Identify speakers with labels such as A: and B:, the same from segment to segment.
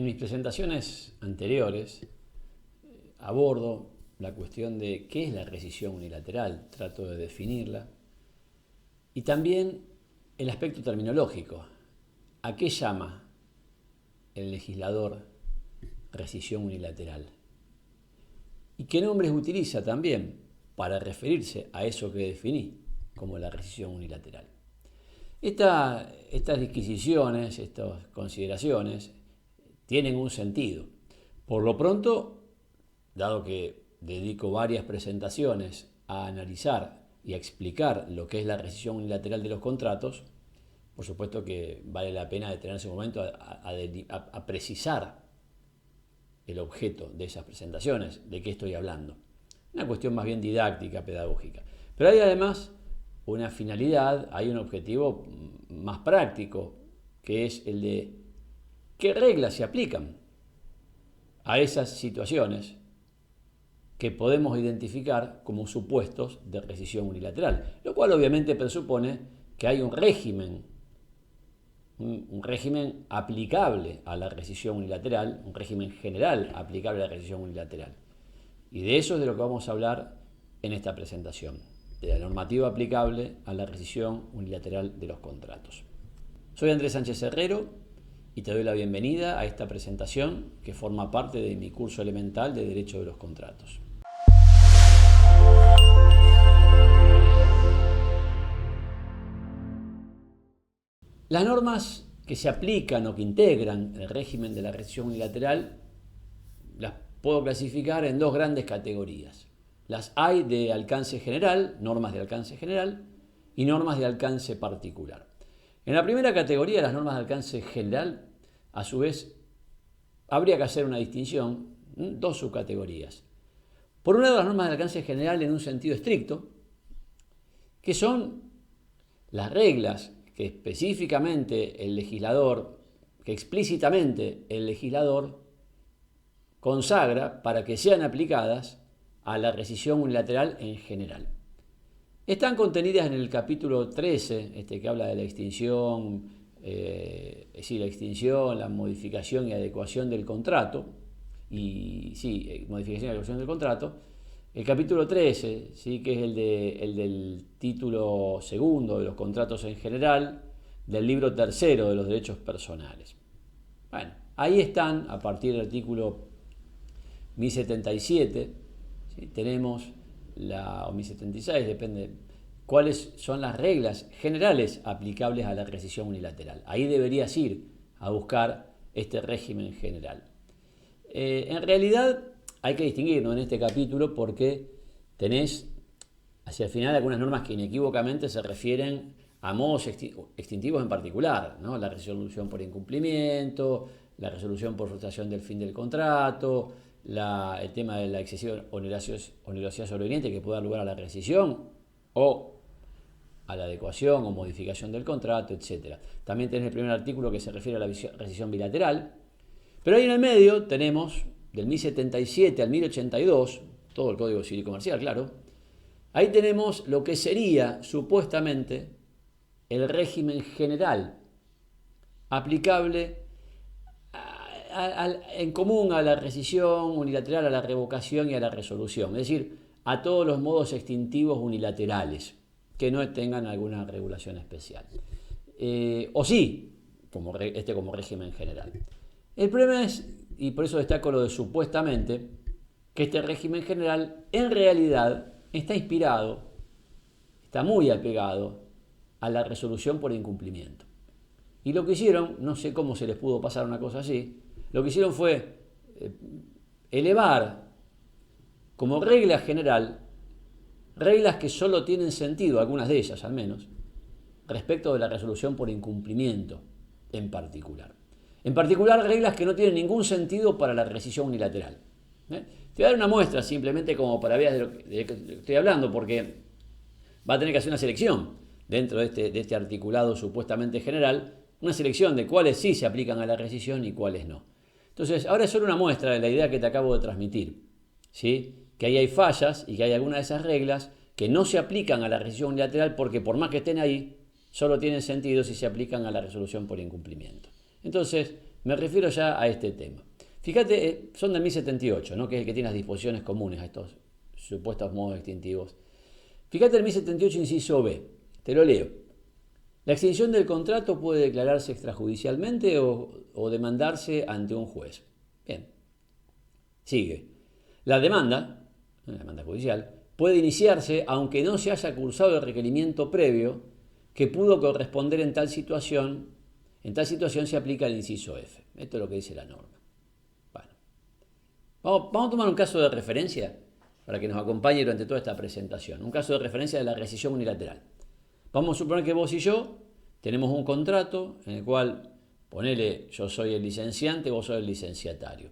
A: En mis presentaciones anteriores abordo la cuestión de qué es la rescisión unilateral, trato de definirla, y también el aspecto terminológico. ¿A qué llama el legislador rescisión unilateral? ¿Y qué nombres utiliza también para referirse a eso que definí como la rescisión unilateral? Estas disquisiciones, estas consideraciones, tienen un sentido. Por lo pronto, dado que dedico varias presentaciones a analizar y a explicar lo que es la rescisión unilateral de los contratos, por supuesto que vale la pena detenerse un momento a precisar el objeto de esas presentaciones, de qué estoy hablando. Una cuestión más bien didáctica, pedagógica. Pero hay además una finalidad, hay un objetivo más práctico, que es el de qué reglas se aplican a esas situaciones que podemos identificar como supuestos de rescisión unilateral, lo cual obviamente presupone que hay un régimen aplicable a la rescisión unilateral, un régimen general aplicable a la rescisión unilateral. Y de eso es de lo que vamos a hablar en esta presentación, de la normativa aplicable a la rescisión unilateral de los contratos. Soy Andrés Sánchez Herrero y te doy la bienvenida a esta presentación que forma parte de mi curso elemental de Derecho de los Contratos. Las normas que se aplican o que integran el régimen de la rescisión unilateral las puedo clasificar en dos grandes categorías. Las hay de alcance general, normas de alcance general, y normas de alcance particular. En la primera categoría, las normas de alcance general, a su vez, habría que hacer una distinción, dos subcategorías. Por un lado, las normas de alcance general en un sentido estricto, que son las reglas que específicamente el legislador, que explícitamente el legislador consagra para que sean aplicadas a la rescisión unilateral en general. Están contenidas en el capítulo 13, que habla de la extinción, la modificación y adecuación del contrato, modificación y adecuación del contrato. El capítulo 13, que es el del título segundo de los contratos en general, del libro tercero de los derechos personales. Bueno, ahí están, a partir del artículo 1077, tenemos o 1076, depende, cuáles son las reglas generales aplicables a la rescisión unilateral. Ahí deberías ir a buscar este régimen general. En realidad hay que distinguirlo en este capítulo porque tenés hacia el final algunas normas que inequívocamente se refieren a modos extintivos en particular, ¿no? La resolución por incumplimiento, la resolución por frustración del fin del contrato, el tema de la excesiva onerosidad sobreveniente que puede dar lugar a la rescisión o a la adecuación o modificación del contrato, etc. También tenés el primer artículo que se refiere a la rescisión bilateral, pero ahí en el medio tenemos del 1077 al 1082, todo el Código Civil y Comercial, claro. Ahí tenemos lo que sería supuestamente el régimen general aplicable en común a la rescisión unilateral, a la revocación y a la resolución, es decir, a todos los modos extintivos unilaterales que no tengan alguna regulación especial. O sí, como régimen general. El problema es, y por eso destaco lo de supuestamente, que este régimen general en realidad está inspirado, está muy apegado a la resolución por incumplimiento. Y lo que hicieron, no sé cómo se les pudo pasar una cosa así, lo que hicieron fue elevar como regla general reglas que solo tienen sentido, algunas de ellas al menos, respecto de la resolución por incumplimiento en particular. En particular, reglas que no tienen ningún sentido para la rescisión unilateral. Te voy a dar una muestra simplemente como para ver de lo que estoy hablando, porque va a tener que hacer una selección dentro de este articulado supuestamente general, una selección de cuáles sí se aplican a la rescisión y cuáles no. Entonces, ahora es solo una muestra de la idea que te acabo de transmitir, ¿sí? Que ahí hay fallas y que hay algunas de esas reglas que no se aplican a la rescisión unilateral porque por más que estén ahí, solo tienen sentido si se aplican a la resolución por incumplimiento. Entonces, Me refiero ya a este tema. Fíjate, son del 1078, ¿no? Que es el que tiene las disposiciones comunes a estos supuestos modos extintivos. Fíjate el 1078, inciso B. Te lo leo. La extinción del contrato puede declararse extrajudicialmente o demandarse ante un juez. Bien. Sigue. La demanda judicial, puede iniciarse aunque no se haya cursado el requerimiento previo que pudo corresponder en tal situación. En tal situación se aplica el inciso F. Esto es lo que dice la norma. Bueno. Vamos a tomar un caso de referencia para que nos acompañe durante toda esta presentación. Un caso de referencia de la rescisión unilateral. Vamos a suponer que vos y yo tenemos un contrato en el cual, ponele, yo soy el licenciante, vos sos el licenciatario.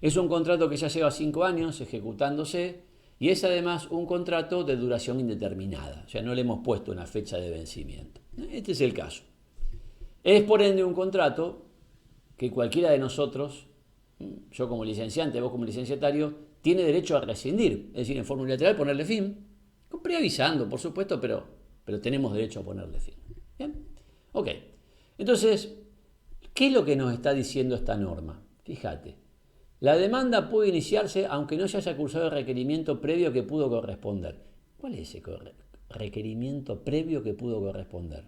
A: Es un contrato que ya lleva 5 años ejecutándose y es además un contrato de duración indeterminada. O sea, no le hemos puesto una fecha de vencimiento. Este es el caso. Es por ende un contrato que cualquiera de nosotros, yo como licenciante, vos como licenciatario, tiene derecho a rescindir. Es decir, en forma unilateral ponerle fin. Preavisando, por supuesto, pero tenemos derecho a ponerle fin. ¿Bien? Ok. Entonces, ¿qué es lo que nos está diciendo esta norma? Fíjate. La demanda puede iniciarse aunque no se haya cursado el requerimiento previo que pudo corresponder. ¿Cuál es ese requerimiento previo que pudo corresponder?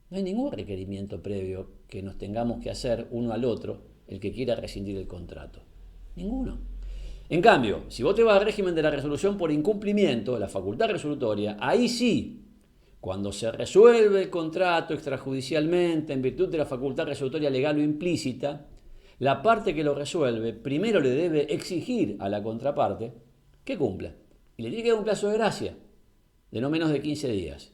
A: No hay ningún requerimiento previo que nos tengamos que hacer uno al otro, el que quiera rescindir el contrato. Ninguno. En cambio, si vos te vas al régimen de la resolución por incumplimiento, la facultad resolutoria, ahí sí, cuando se resuelve el contrato extrajudicialmente en virtud de la facultad resolutoria legal o implícita, la parte que lo resuelve primero le debe exigir a la contraparte que cumpla. Y le tiene que dar un plazo de gracia de no menos de 15 días,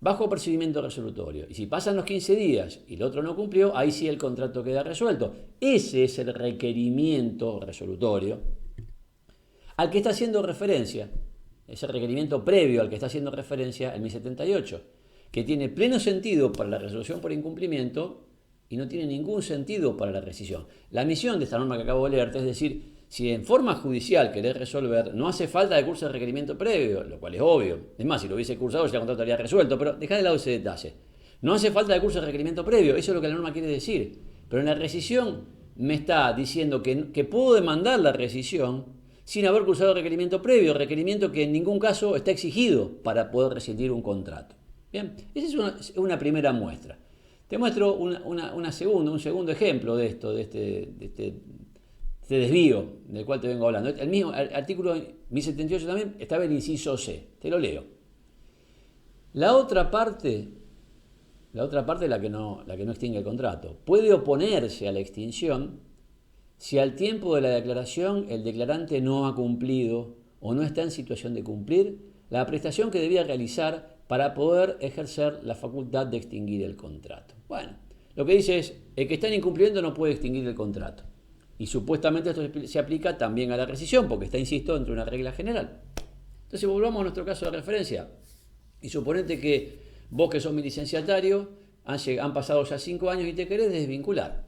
A: bajo procedimiento resolutorio. Y si pasan los 15 días y el otro no cumplió, ahí sí el contrato queda resuelto. Ese es el requerimiento resolutorio al que está haciendo referencia, ese requerimiento previo al que está haciendo referencia el 1078, que tiene pleno sentido para la resolución por incumplimiento y no tiene ningún sentido para la rescisión. La misión de esta norma que acabo de leerte es decir, si en forma judicial querés resolver, no hace falta que curse el requerimiento previo, lo cual es obvio. Es más, si lo hubiese cursado ya el contrato estaría resuelto, pero dejá de lado ese detalle. No hace falta que curse el requerimiento previo, eso es lo que la norma quiere decir. Pero en la rescisión me está diciendo que puedo demandar la rescisión sin haber cursado el requerimiento previo, requerimiento que en ningún caso está exigido para poder rescindir un contrato. Bien, esa es una primera muestra. Te muestro un segundo ejemplo de esto, de este desvío del cual te vengo hablando. El mismo artículo 1078 también estaba el inciso C. Te lo leo. La otra parte es la que no extingue el contrato. Puede oponerse a la extinción si al tiempo de la declaración el declarante no ha cumplido o no está en situación de cumplir la prestación que debía realizar para poder ejercer la facultad de extinguir el contrato. Bueno, lo que dice es, el que está en incumplimiento no puede extinguir el contrato. Y supuestamente esto se aplica también a la rescisión, porque está, insisto, dentro de una regla general. Entonces volvamos a nuestro caso de referencia. Y suponete que vos que sos mi licenciatario, han pasado ya 5 años y te querés desvincular.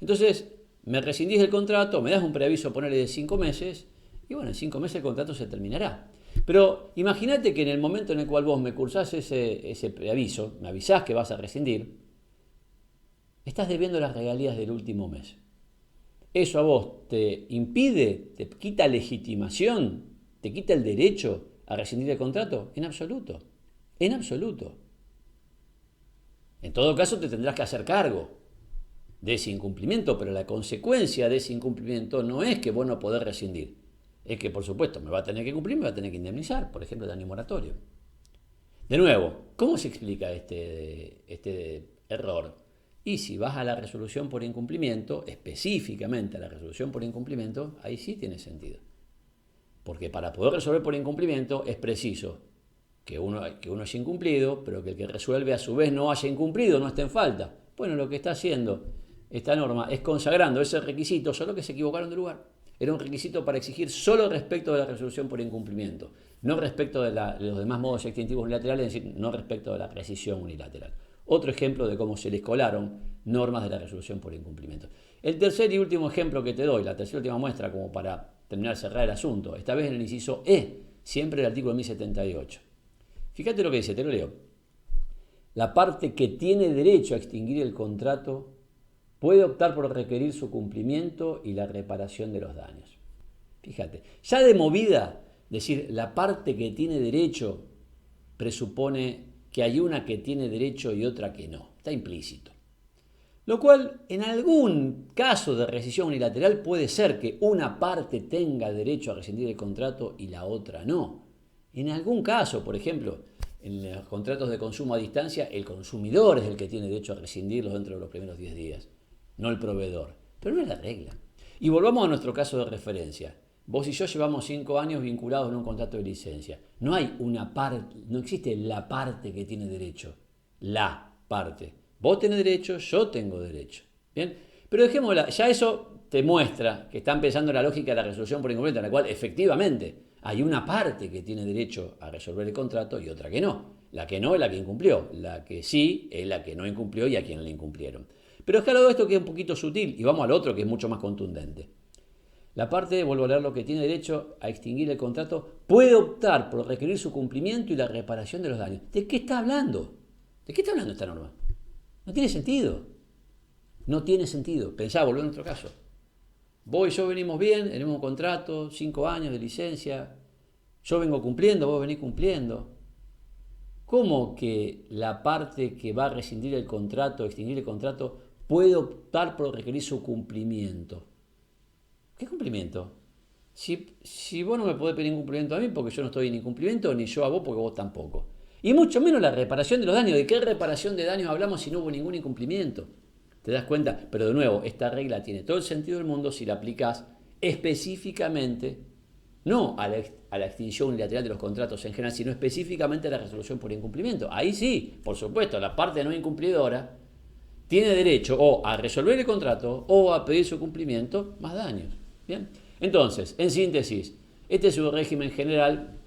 A: Entonces, me rescindís el contrato, me das un preaviso, ponele de 5 meses, y bueno, en 5 meses el contrato se terminará. Pero imagínate que en el momento en el cual vos me cursás ese preaviso, me avisás que vas a rescindir, estás debiendo las regalías del último mes. ¿Eso a vos te impide, te quita legitimación, te quita el derecho a rescindir el contrato? En absoluto. En absoluto. En todo caso te tendrás que hacer cargo de ese incumplimiento, pero la consecuencia de ese incumplimiento no es que vos no podés rescindir. Es que, por supuesto, me va a tener que cumplir, me va a tener que indemnizar, por ejemplo, daño moratorio. De nuevo, ¿cómo se explica este error? Y si vas a la resolución por incumplimiento, específicamente a la resolución por incumplimiento, ahí sí tiene sentido. Porque para poder resolver por incumplimiento es preciso que uno haya incumplido, pero que el que resuelve a su vez no haya incumplido, no esté en falta. Bueno, lo que está haciendo esta norma es consagrando ese requisito, solo que se equivocaron de lugar. Era un requisito para exigir solo respecto de la resolución por incumplimiento, no respecto de los demás modos extintivos unilaterales, es decir, no respecto de la rescisión unilateral. Otro ejemplo de cómo se les colaron normas de la resolución por incumplimiento. El tercer y último ejemplo que te doy, la tercera y última muestra como para terminar de cerrar el asunto, esta vez en el inciso E, siempre el artículo 1078. Fíjate lo que dice, te lo leo. La parte que tiene derecho a extinguir el contrato puede optar por requerir su cumplimiento y la reparación de los daños. Fíjate, ya de movida, decir la parte que tiene derecho presupone que hay una que tiene derecho y otra que no, está implícito. Lo cual, en algún caso de rescisión unilateral puede ser que una parte tenga derecho a rescindir el contrato y la otra no. En algún caso, por ejemplo, en los contratos de consumo a distancia, el consumidor es el que tiene derecho a rescindirlos dentro de los primeros 10 días, no el proveedor. Pero no es la regla. Y volvamos a nuestro caso de referencia. Vos y yo llevamos 5 años vinculados en un contrato de licencia. No hay una parte, no existe la parte que tiene derecho. La parte. Vos tenés derecho, yo tengo derecho. ¿Bien? Pero dejémosla, ya eso te muestra que está empezando la lógica de la resolución por incumplimiento, en la cual efectivamente hay una parte que tiene derecho a resolver el contrato y otra que no. La que no es la que incumplió, la que sí es la que no incumplió y a quien le incumplieron. Pero es claro esto que es un poquito sutil y vamos al otro que es mucho más contundente. La parte, vuelvo a leer, lo que tiene derecho a extinguir el contrato puede optar por requerir su cumplimiento y la reparación de los daños. ¿De qué está hablando? ¿De qué está hablando esta norma? No tiene sentido. No tiene sentido. Pensá, volver a nuestro caso. Vos y yo venimos bien, tenemos un contrato, 5 años de licencia. Yo vengo cumpliendo, vos venís cumpliendo. ¿Cómo que la parte que va a rescindir el contrato, extinguir el contrato, puede optar por requerir su cumplimiento? ¿Qué cumplimiento? Si vos no me podés pedir cumplimiento a mí porque yo no estoy en incumplimiento, ni yo a vos porque vos tampoco. Y mucho menos la reparación de los daños. ¿De qué reparación de daños hablamos si no hubo ningún incumplimiento? ¿Te das cuenta? Pero de nuevo, esta regla tiene todo el sentido del mundo si la aplicás específicamente, no a la extinción unilateral de los contratos en general, sino específicamente a la resolución por incumplimiento. Ahí sí, por supuesto, la parte no incumplidora tiene derecho o a resolver el contrato o a pedir su cumplimiento más daños. ¿Bien? Entonces, en síntesis, este es un régimen general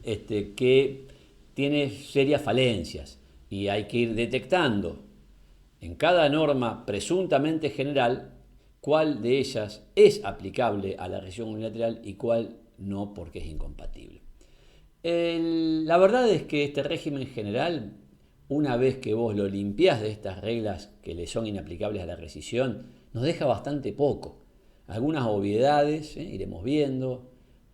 A: que tiene serias falencias y hay que ir detectando en cada norma presuntamente general cuál de ellas es aplicable a la rescisión unilateral y cuál no porque es incompatible. La verdad es que este régimen general, una vez que vos lo limpiás de estas reglas que le son inaplicables a la rescisión, nos deja bastante poco. Algunas obviedades, iremos viendo,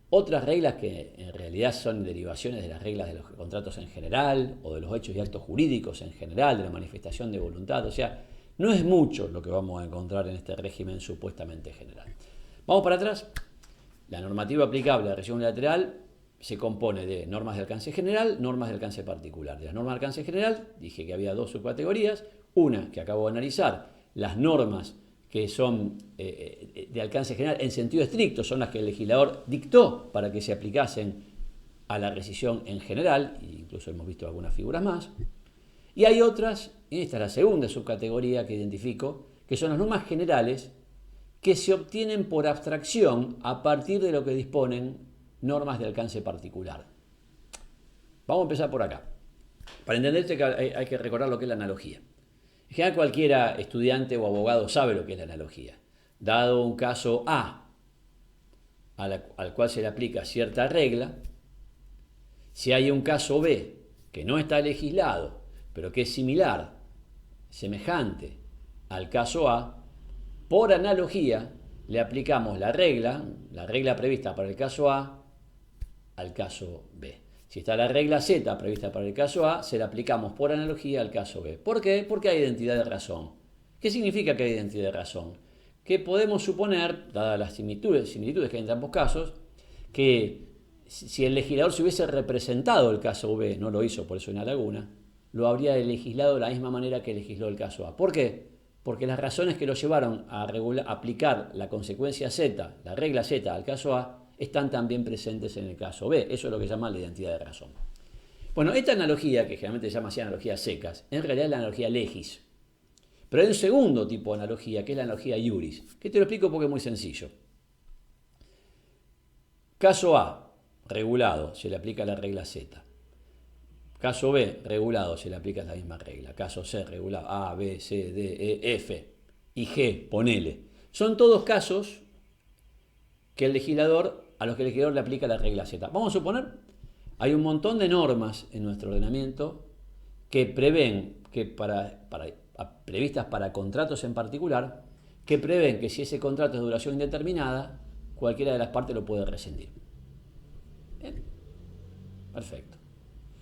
A: otras reglas que en realidad son derivaciones de las reglas de los contratos en general o de los hechos y actos jurídicos en general, de la manifestación de voluntad. O sea, no es mucho lo que vamos a encontrar en este régimen supuestamente general. Vamos para atrás. La normativa aplicable a la rescisión unilateral se compone de normas de alcance general, normas de alcance particular. De las normas de alcance general dije que había 2 subcategorías. Una que acabo de analizar, las normas que son de alcance general en sentido estricto, son las que el legislador dictó para que se aplicasen a la rescisión en general, e incluso hemos visto algunas figuras más. Y hay otras, y esta es la segunda subcategoría que identifico, que son las normas generales que se obtienen por abstracción a partir de lo que disponen normas de alcance particular. Vamos a empezar por acá. Para entender hay que recordar lo que es la analogía. En general, cualquiera estudiante o abogado sabe lo que es la analogía. Dado un caso A, al cual se le aplica cierta regla, si hay un caso B que no está legislado, pero que es similar, semejante al caso A, por analogía le aplicamos la regla prevista para el caso A al caso B. Si está la regla Z prevista para el caso A, se la aplicamos por analogía al caso B. ¿Por qué? Porque hay identidad de razón. ¿Qué significa que hay identidad de razón? Que podemos suponer, dadas las similitudes que hay entre ambos casos, que si el legislador se hubiese representado el caso B, no lo hizo, por eso hay una laguna, lo habría legislado de la misma manera que legisló el caso A. ¿Por qué? Porque las razones que lo llevaron a aplicar la consecuencia Z, la regla Z al caso A, están también presentes en el caso B. Eso es lo que se llama la identidad de razón. Bueno, esta analogía, que generalmente se llama así analogías secas, en realidad es la analogía legis. Pero hay un segundo tipo de analogía, que es la analogía iuris, que te lo explico porque es muy sencillo. Caso A, regulado, se le aplica la regla Z. Caso B, regulado, se le aplica la misma regla. Caso C, regulado, A, B, C, D, E, F y G, ponele. Son todos casos que a los que el legislador le aplica la regla Z. Vamos a suponer, hay un montón de normas en nuestro ordenamiento que prevén que para previstas para contratos en particular que prevén que si ese contrato es de duración indeterminada, cualquiera de las partes lo puede rescindir. Bien, perfecto.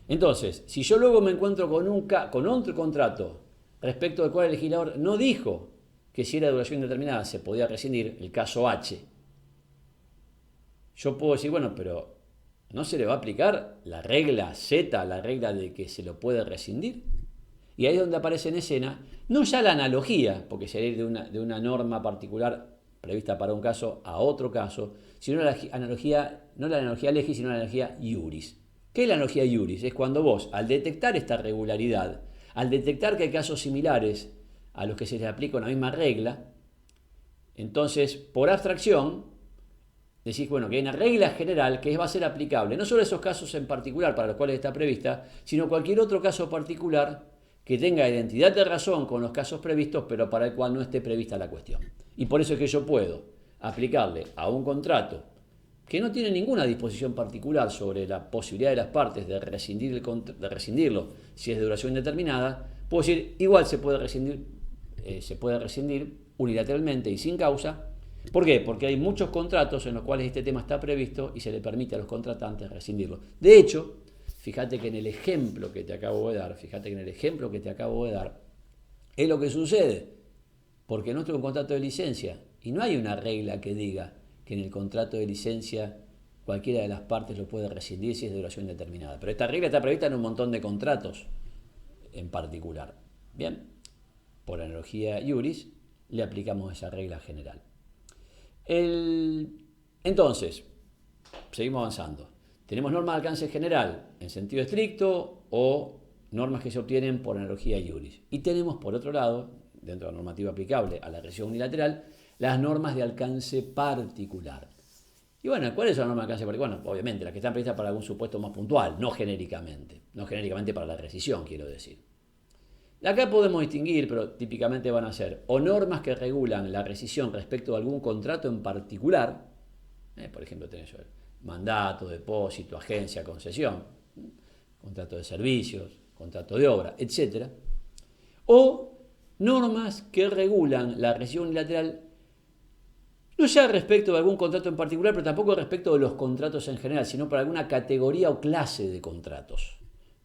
A: Entonces, si yo luego me encuentro con otro contrato respecto del cual el legislador no dijo que si era de duración indeterminada se podía rescindir, el caso H, yo puedo decir, bueno, pero ¿no se le va a aplicar la regla Z, la regla de que se lo puede rescindir? Y ahí es donde aparece en escena, no ya la analogía, porque sería ir de una norma particular prevista para un caso a otro caso, sino la analogía, no la analogía legis, sino la analogía iuris. ¿Qué es la analogía iuris? Es cuando vos, al detectar esta regularidad, al detectar que hay casos similares a los que se les aplica una misma regla, entonces, por abstracción, decís, bueno, que hay una regla general que va a ser aplicable, no solo a esos casos en particular para los cuales está prevista, sino cualquier otro caso particular que tenga identidad de razón con los casos previstos, pero para el cual no esté prevista la cuestión. Y por eso es que yo puedo aplicarle a un contrato que no tiene ninguna disposición particular sobre la posibilidad de las partes de rescindirlo si es de duración indeterminada, puedo decir, igual se puede rescindir unilateralmente y sin causa. ¿Por qué? Porque hay muchos contratos en los cuales este tema está previsto y se le permite a los contratantes rescindirlo. De hecho, fíjate que en el ejemplo que te acabo de dar, es lo que sucede, porque no tengo un contrato de licencia y no hay una regla que diga que en el contrato de licencia cualquiera de las partes lo puede rescindir si es de duración indeterminada. Pero esta regla está prevista en un montón de contratos en particular. Bien, por analogía iuris, le aplicamos esa regla general. Entonces, seguimos avanzando. Tenemos normas de alcance general en sentido estricto o normas que se obtienen por analogía iuris. Y tenemos, por otro lado, dentro de la normativa aplicable a la rescisión unilateral, las normas de alcance particular. Y bueno, ¿cuáles son las normas de alcance particular? Bueno, obviamente, las que están previstas para algún supuesto más puntual, no genéricamente. No genéricamente para la rescisión, quiero decir. Acá podemos distinguir, pero típicamente van a ser o normas que regulan la rescisión respecto de algún contrato en particular, por ejemplo, tenés mandato, depósito, agencia, concesión, contrato de servicios, contrato de obra, etc. O normas que regulan la rescisión unilateral no ya respecto de algún contrato en particular, pero tampoco respecto de los contratos en general, sino para alguna categoría o clase de contratos.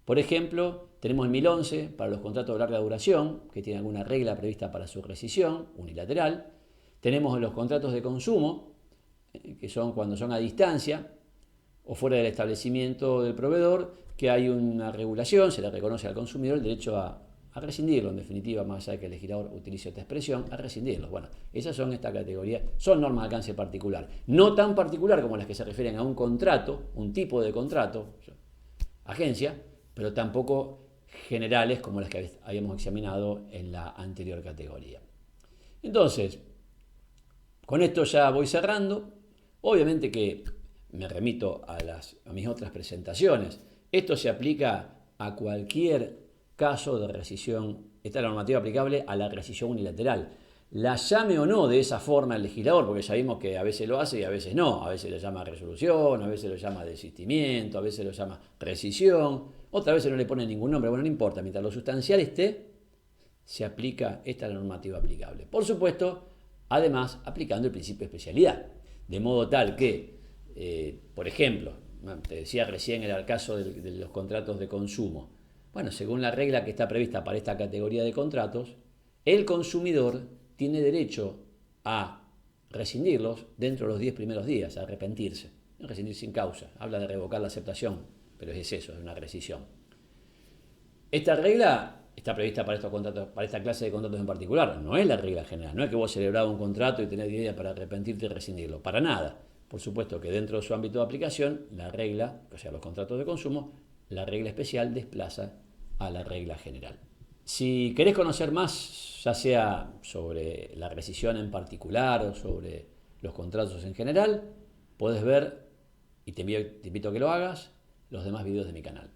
A: Por ejemplo, tenemos el 1011 para los contratos de larga duración, que tiene alguna regla prevista para su rescisión unilateral. Tenemos los contratos de consumo, que son cuando son a distancia o fuera del establecimiento del proveedor, que hay una regulación, se le reconoce al consumidor el derecho a rescindirlo, en definitiva, más allá de que el legislador utilice esta expresión, a rescindirlo. Bueno, esas son esta categoría, son normas de alcance particular. No tan particular como las que se refieren a un contrato, un tipo de contrato, agencia, pero tampoco generales como las que habíamos examinado en la anterior categoría. Entonces, con esto ya voy cerrando. Obviamente que me remito a mis otras presentaciones. Esto se aplica a cualquier caso de rescisión. Esta es la normativa aplicable a la rescisión unilateral. La llame o no de esa forma el legislador, porque sabemos que a veces lo hace y a veces no. A veces lo llama resolución, a veces lo llama desistimiento, a veces lo llama rescisión, otras veces no le pone ningún nombre. Bueno, no importa, mientras lo sustancial esté, se aplica esta normativa aplicable. Por supuesto, además, aplicando el principio de especialidad. De modo tal que, por ejemplo, te decía recién en el caso de los contratos de consumo. Bueno, según la regla que está prevista para esta categoría de contratos, el consumidor tiene derecho a rescindirlos dentro de los 10 primeros días, a arrepentirse. No rescindir sin causa, habla de revocar la aceptación, pero es eso, es una rescisión. Esta regla está prevista para estos contratos, para esta clase de contratos en particular, no es la regla general, no es que vos celebrás un contrato y tenés 10 días para arrepentirte y rescindirlo, para nada. Por supuesto que dentro de su ámbito de aplicación, la regla, o sea, los contratos de consumo, la regla especial desplaza a la regla general. Si querés conocer más, ya sea sobre la rescisión en particular o sobre los contratos en general, podés ver, y te invito a que lo hagas, los demás videos de mi canal.